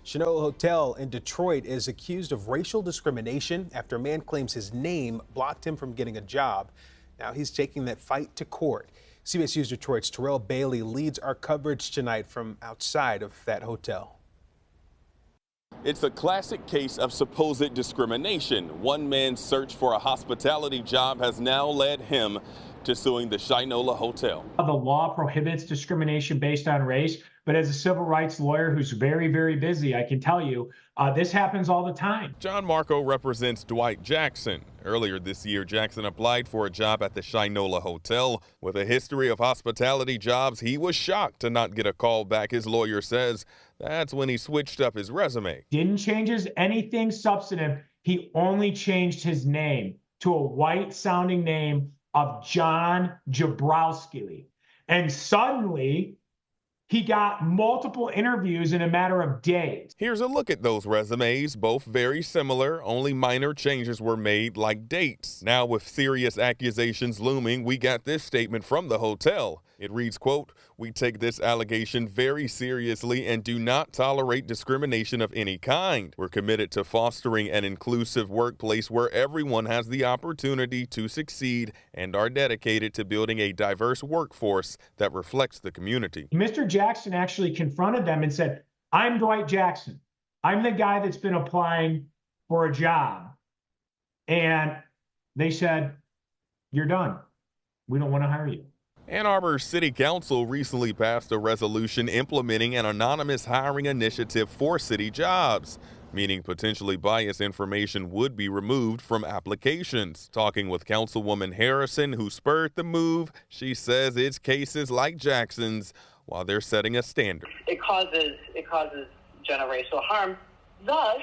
Shinola Hotel in Detroit is accused of racial discrimination after a man claims his name blocked him from getting a job. Now he's taking that fight to court. CBS News Detroit's Terrell Bailey leads our coverage tonight from outside of that hotel. It's a classic case of supposed discrimination. One man's search for a hospitality job has now led him to suing the Shinola Hotel. The law prohibits discrimination based on race, but as a civil rights lawyer who's very, very busy, I can tell you this happens all the time. John Marco represents Dwight Jackson. Earlier this year, Jackson applied for a job at the Shinola Hotel. With a history of hospitality jobs, he was shocked to not get a call back. His lawyer says that's when he switched up his resume. Didn't change anything substantive. He only changed his name to a white-sounding name of John Jabrowski. And suddenly, he got multiple interviews in a matter of days. Here's a look at those resumes, both very similar, only minor changes were made, like dates. Now with serious accusations looming, we got this statement from the hotel. It reads, quote, "We take this allegation very seriously and do not tolerate discrimination of any kind. We're committed to fostering an inclusive workplace where everyone has the opportunity to succeed and are dedicated to building a diverse workforce that reflects the community." Mr. Jackson actually confronted them and said, "I'm Dwight Jackson. I'm the guy that's been applying for a job." And they said, "You're done. We don't want to hire you." Ann Arbor City Council recently passed a resolution implementing an anonymous hiring initiative for city jobs, meaning potentially biased information would be removed from applications. Talking with Councilwoman Harrison, who spurred the move, she says it's cases like Jackson's while they're setting a standard. It causes generational harm, thus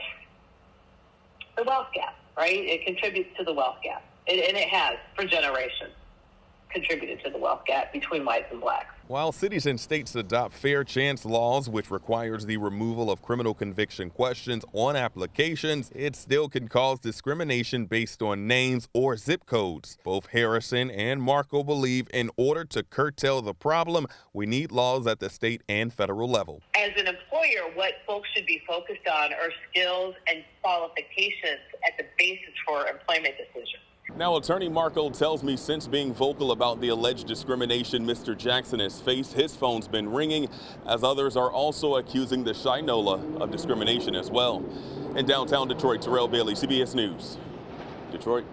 the wealth gap, right? It contributes to the wealth gap, and it has for generations contributed to the wealth gap between whites and blacks. While cities and states adopt fair chance laws, which requires the removal of criminal conviction questions on applications, it still can cause discrimination based on names or zip codes. Both Harrison and Marco believe in order to curtail the problem, we need laws at the state and federal level. As an employer, what folks should be focused on are skills and qualifications at the basis for employment decisions. Now, attorney Marco tells me since being vocal about the alleged discrimination Mr. Jackson has faced, his phone's been ringing, as others are also accusing the Shinola of discrimination as well. In downtown Detroit, Terrell Bailey, CBS News, Detroit.